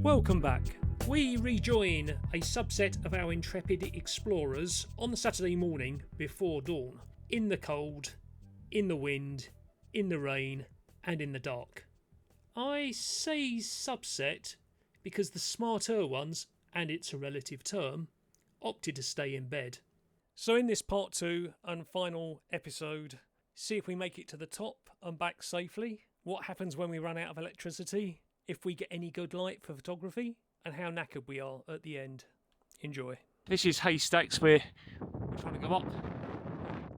Welcome back. We rejoin a subset of our intrepid explorers on the Saturday morning before dawn, in the cold, in the wind, in the rain, and in the dark. I say subset because the smarter ones, and it's a relative term, opted to stay in bed. So in this part 2 and final episode, see if we make it to the top and back safely, what happens when we run out of electricity, if we get any good light for photography, and how knackered we are at the end. Enjoy. This is Haystacks, we're trying to go up.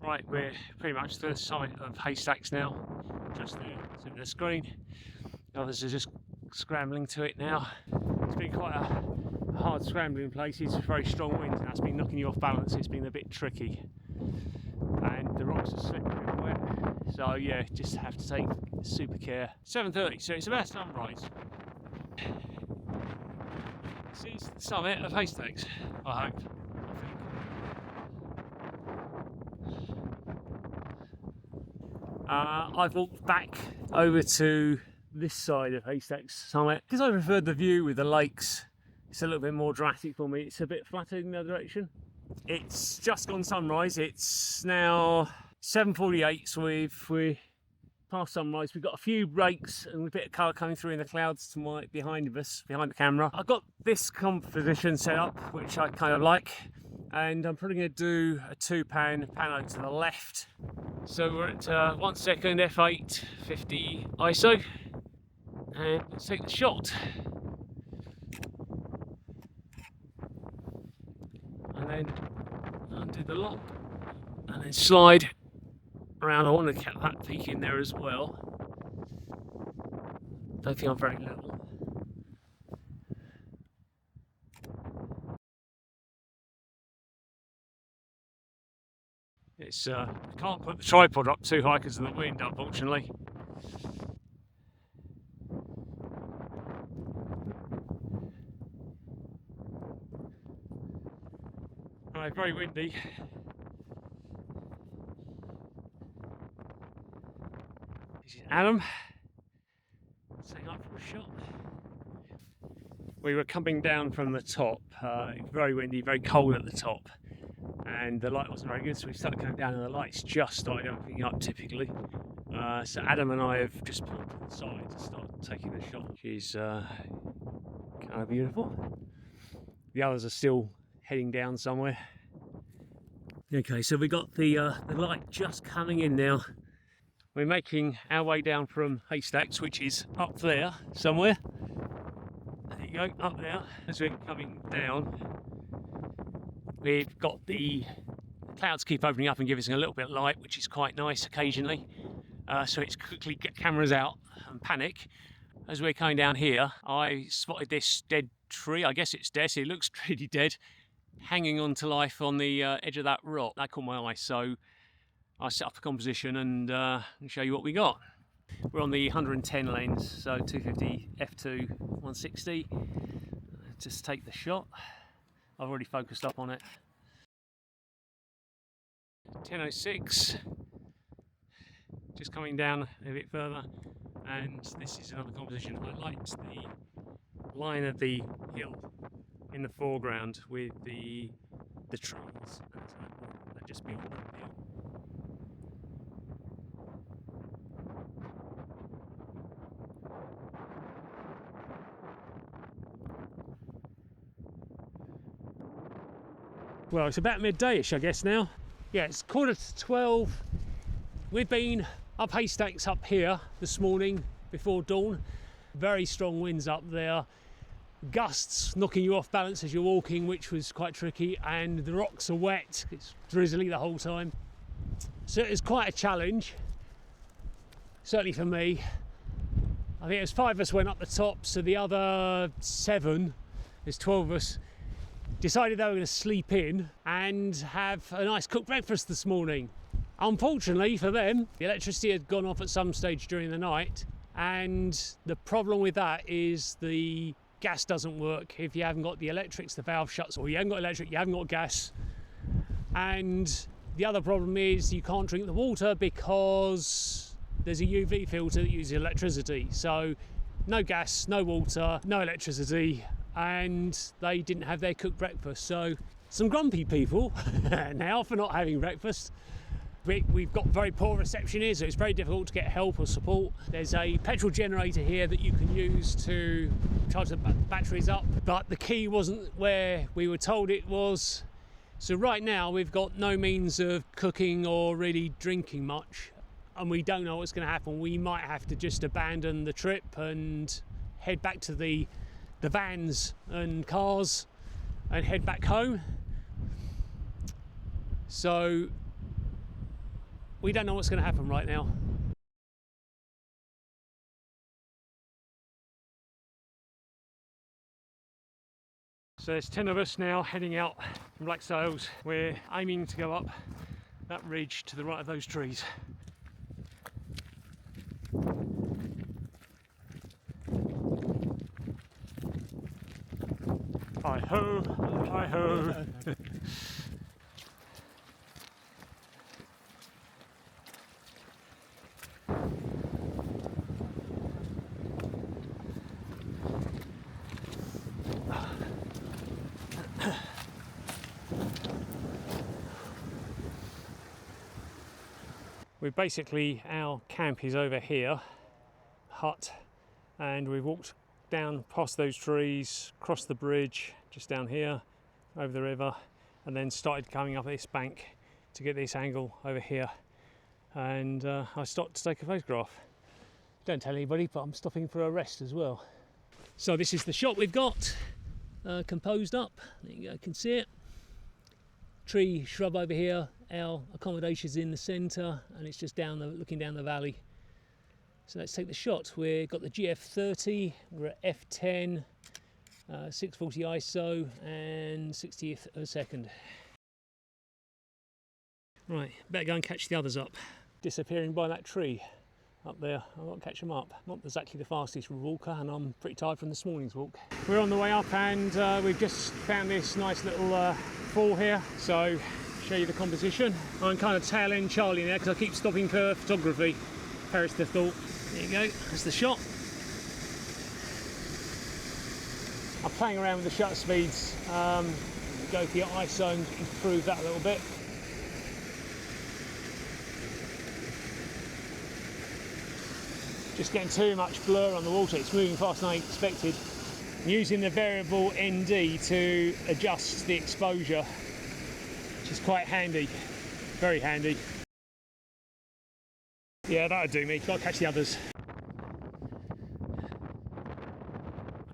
Right, we're pretty much to the Summit of Haystacks now, just there, it's in the screen. Others are just scrambling to it now. It's been quite a hard scrambling place, it's very strong winds and that's been knocking you off balance, it's been a bit tricky. And the rocks are slippery and wet, so yeah, just have to take super care. 7:30, so it's about sunrise. This is the Summit of Haystacks, I hope. I've walked back over to this side of Haystacks Summit because I preferred the view with the lakes. It's a little bit more dramatic for me. It's a bit flatter in the other direction. It's just gone sunrise. It's now 7:48, so we're past sunrise. We've got a few breaks and a bit of colour coming through in the clouds to my behind us, behind the camera. I've got this composition set up, which I kind of like, and I'm probably going to do a 2-pan pano to the left. So we're at 1 second f8 50 ISO, and let's take the shot. And then undo the lock, and then slide around. I want to get that peak in there as well. Don't think I'm very level. It's can't put the tripod up too high because of the wind, unfortunately. Right, very windy. This is Adam setting up for a shot. We were coming down from the top, very windy, very cold at the top, and the light wasn't very good, so we started going down and the lights just started opening up typically. So Adam and I have just pulled to the side to start taking the shot. She's kind of beautiful. The others are still heading down somewhere. Okay, so we got the light just coming in now. We're making our way down from Haystacks, which is up there somewhere. There you go, up there. As we're coming down, we've got the clouds keep opening up and giving us a little bit of light, which is quite nice occasionally. So it's quickly get cameras out and panic. As we're coming down here, I spotted this dead tree. I guess it's dead, it looks pretty dead, hanging on to life on the edge of that rock. That caught my eye, so I set up a composition and show you what we got. We're on the 110 lens, so 250 f2 160. Just take the shot. I've already focused up on it. 10:06. Just coming down a bit further, and this is another composition. I liked the line of the hill in the foreground with the trees, and just beyond the hill. Well, it's about midday-ish, I guess now. Yeah, it's 11:45. We've been up Haystacks up here this morning before dawn. Very strong winds up there. Gusts knocking you off balance as you're walking, which was quite tricky, and the rocks are wet. It's drizzly the whole time. So it was quite a challenge, certainly for me. I think it was 5 of us went up the top, so the other 7, there's 12 of us, decided they were going to sleep in and have a nice cooked breakfast this morning. Unfortunately for them, the electricity had gone off at some stage during the night, and the problem with that is the gas doesn't work. If you haven't got the electrics, the valve shuts, or you haven't got electric, you haven't got gas, and The other problem is you can't drink the water because there's a UV filter that uses electricity. So no gas, no water, no electricity, and they didn't have their cooked breakfast. So some grumpy people now for not having breakfast. We've got very poor reception here, so it's very difficult to get help or support. There's a petrol generator here that you can use to charge the batteries up, but the key wasn't where we were told it was. So right now we've got no means of cooking or really drinking much, and we don't know what's going to happen. We might have to just abandon the trip and head back to the vans and cars and head back home. So we don't know what's going to happen right now. So there's 10 of us now heading out from Black Sails. We're aiming to go up that ridge to the right of those trees. Hi ho, hi ho. Our camp is over here, hut, and we've walked down past those trees, crossed the bridge just down here, over the river, and then started coming up this bank to get this angle over here. And I stopped to take a photograph. Don't tell anybody, but I'm stopping for a rest as well. So this is the shot we've got composed up. There you go, you can see it. Tree, shrub over here. Our accommodation's in the centre, and it's just looking down the valley. So let's take the shot. We've got the GF30, we're at f10, 640 ISO and 60th of a second. Right, better go and catch the others up. Disappearing by that tree up there. I've got to catch them up. Not exactly the fastest walker, and I'm pretty tired from this morning's walk. We're on the way up, and we've just found this nice little fall here. So show you the composition. I'm kind of tail end Charlie now because I keep stopping for photography. Perish the thought. There you go, that's the shot. I'm playing around with the shutter speeds. Go for your ISO and improve that a little bit. Just getting too much blur on the water. It's moving faster than I expected. I'm using the variable ND to adjust the exposure, which is quite handy, very handy. Yeah, that'll do me. Got to catch the others.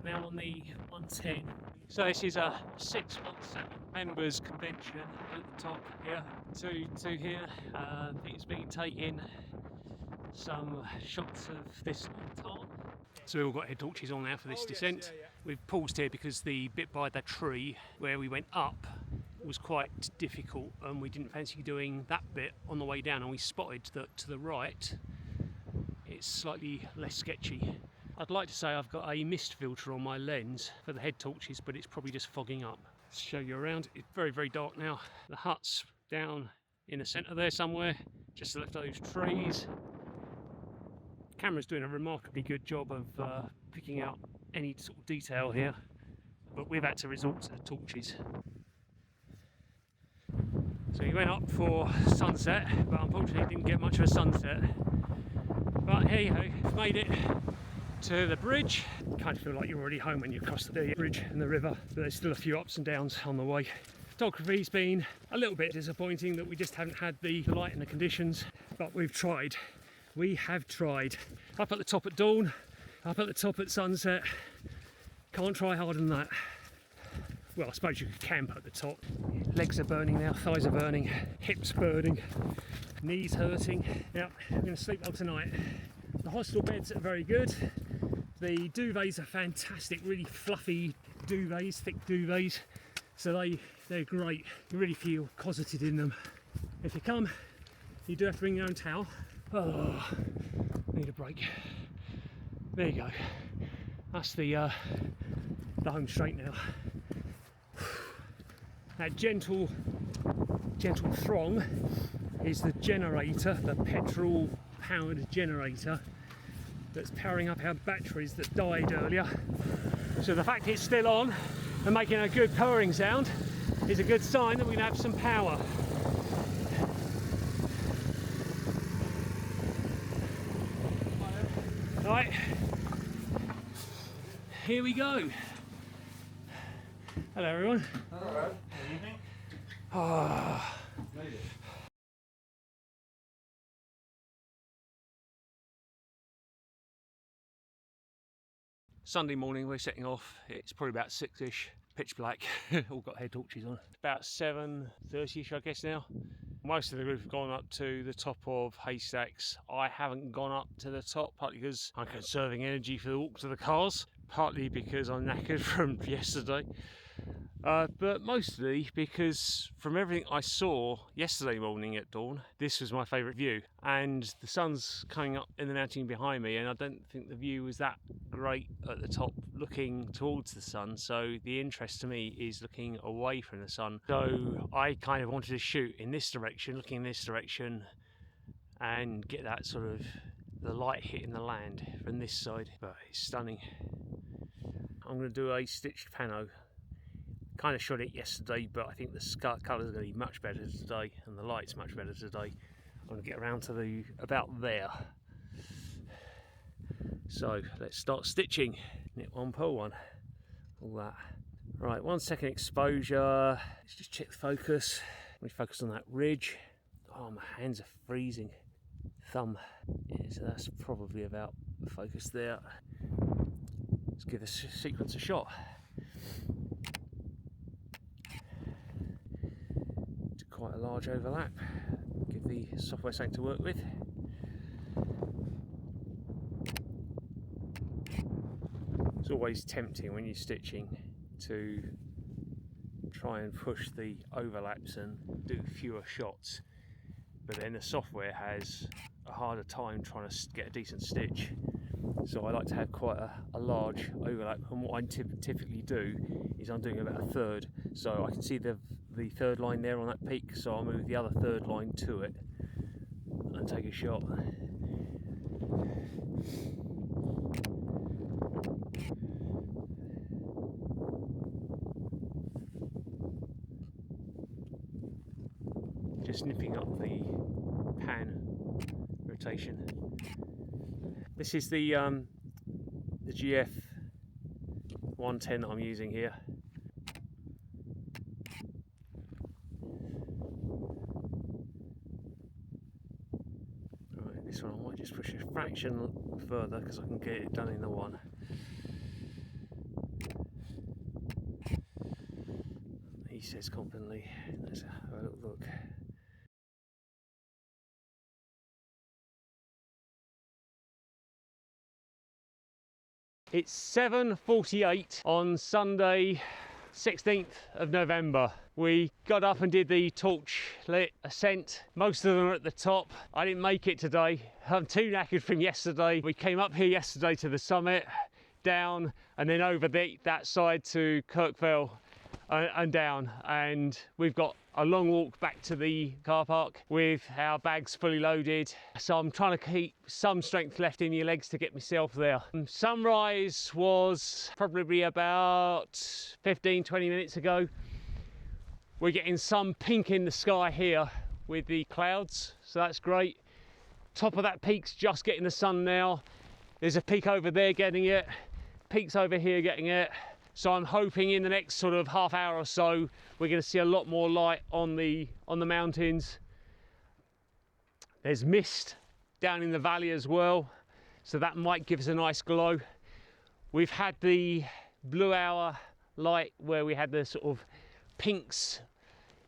Now on the 110. So this is a 617 members convention at the top here. To here. It's been taking some shots of this on top. So we've all got head torches on now for this descent. Yes, yeah. We've paused here because the bit by the tree where we went up was quite difficult, and we didn't fancy doing that bit on the way down, and we spotted that to the right it's slightly less sketchy. I'd like to say I've got a mist filter on my lens for the head torches, but it's probably just fogging up. Let's show you around. It's very, very dark now. The hut's down in the centre there somewhere, just left those trees. The camera's doing a remarkably good job of picking out any sort of detail here, but we've had to resort to the torches. So we went up for sunset, but unfortunately didn't get much of a sunset. But hey ho, made it to the bridge. Kind of feel like you're already home when you cross the bridge and the river, but there's still a few ups and downs on the way. Photography's been a little bit disappointing that we just haven't had the light and the conditions, but we've tried. We have tried. Up at the top at dawn, up at the top at sunset. Can't try harder than that. Well, I suppose you could camp at the top. Legs are burning now, thighs are burning, hips burning, knees hurting. Now, I'm going to sleep well tonight. The hostel beds are very good. The duvets are fantastic, really fluffy duvets, thick duvets. So they're great. You really feel cosseted in them. If you come, you do have to bring your own towel. Oh, need a break. There you go. That's the home straight now. That gentle gentle throng is the generator, the petrol powered generator that's powering up our batteries that died earlier. So the fact it's still on and making a good purring sound is a good sign that we have some power. Right, here we go. Hello everyone. Hello. Good evening. Made it. Sunday morning, we're setting off. It's probably about 6ish, pitch black. All got head torches on. About 7:30ish, I guess now. Most of the group have gone up to the top of Haystacks. I haven't gone up to the top, partly because I'm conserving energy for the walk to the cars, partly because I'm knackered from yesterday, but mostly because from everything I saw yesterday morning at dawn, this was my favourite view. And the sun's coming up in the mountain behind me, and I don't think the view was that great at the top looking towards the sun, so the interest to me is looking away from the sun. So I kind of wanted to shoot in this direction, looking in this direction, and get that sort of the light hitting the land from this side. But it's stunning. I'm going to do a stitched pano. Kind of shot it yesterday, but I think the colours are going to be much better today, and the light's much better today. I'm going to get around to the about there. So let's start stitching. Knit one, pull one, all that. Right, 1 second exposure. Let's just check the focus. We focus on that ridge. Oh, my hands are freezing. Thumb. Yeah, so that's probably about the focus there. Let's give this sequence a shot. Do quite a large overlap. Give the software something to work with. It's always tempting when you're stitching to try and push the overlaps and do fewer shots, but then the software has a harder time trying to get a decent stitch. So I like to have quite a large overlap, and what I typically do is I'm doing about a third, so I can see the third line there on that peak, so I'll move the other third line to it and take a shot. Just nipping up the pan rotation. This is the GF110 that I'm using here. Right, this one I might just push a fraction further because I can get it done in the one. He says confidently. Let's have a little look. It's 7:48 on Sunday, 16th of November. We got up and did the torch lit ascent. Most of them are at the top. I didn't make it today. I'm too knackered from yesterday. We came up here yesterday to the summit, down, and then over that side to Kirk Fell and down. And we've got a long walk back to the car park with our bags fully loaded. So I'm trying to keep some strength left in your legs to get myself there. Sunrise was probably about 15-20 minutes ago. We're getting some pink in the sky here with the clouds, so that's great. Top of that peak's just getting the sun now. There's a peak over there getting it, peaks over here getting it. So I'm hoping in the next sort of half hour or so we're going to see a lot more light on the mountains. There's mist down in the valley as well, so that might give us a nice glow. We've had the blue hour light where we had the sort of pinks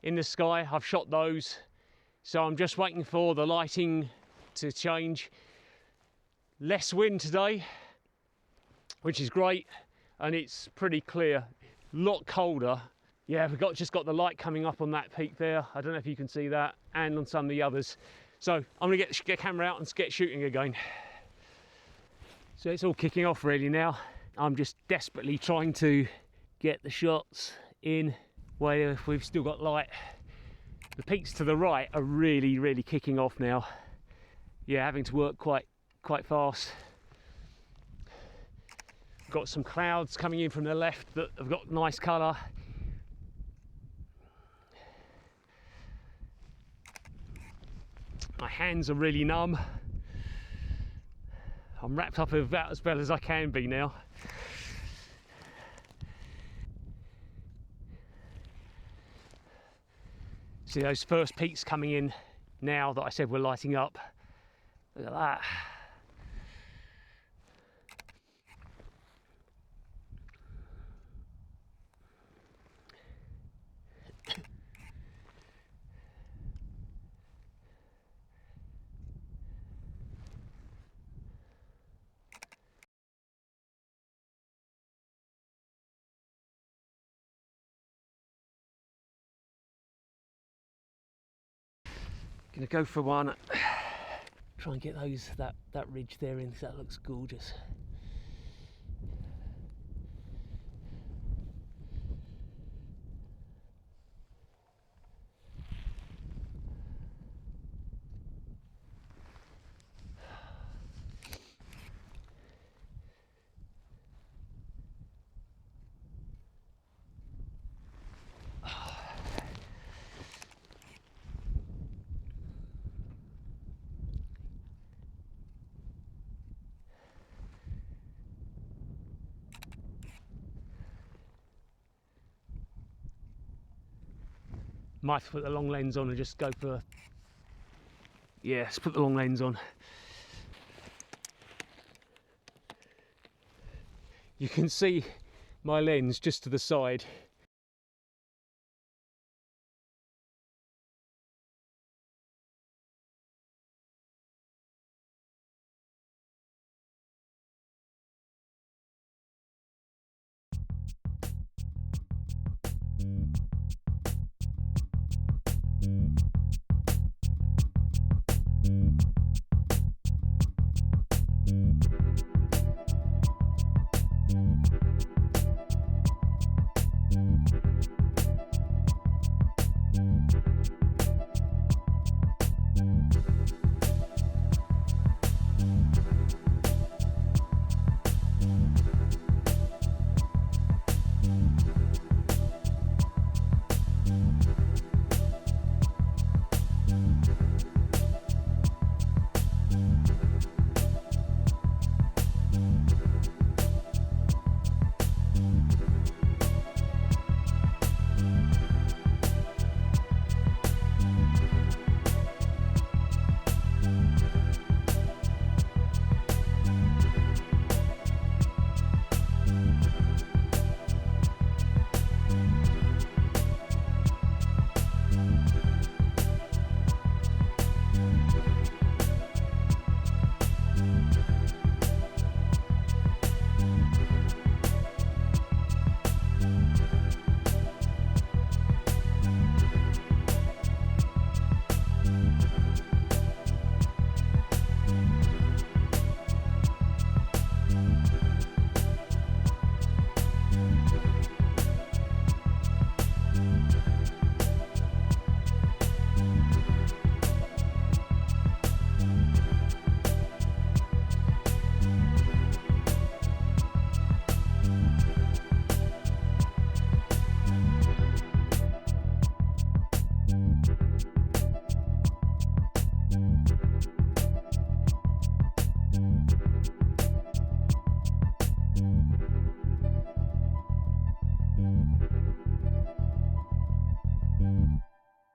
in the sky. I've shot those, so I'm just waiting for the lighting to change. Less wind today, which is great. And it's pretty clear, a lot colder. Yeah, we've just got the light coming up on that peak there. I don't know if you can see that, and on some of the others. So I'm gonna get the camera out and get shooting again. So it's all kicking off really now. I'm just desperately trying to get the shots in where we've still got light. The peaks to the right are really kicking off now. Yeah, having to work quite fast. Got some clouds coming in from the left that have got nice colour. My hands are really numb. I'm wrapped up about as well as I can be now. See those first peaks coming in now that I said we're lighting up. Look at that. Gonna go for one. Try and get that ridge there in, because that looks gorgeous. Might have to put the long lens on and just go for... Yeah, let's put the long lens on. You can see my lens just to the side.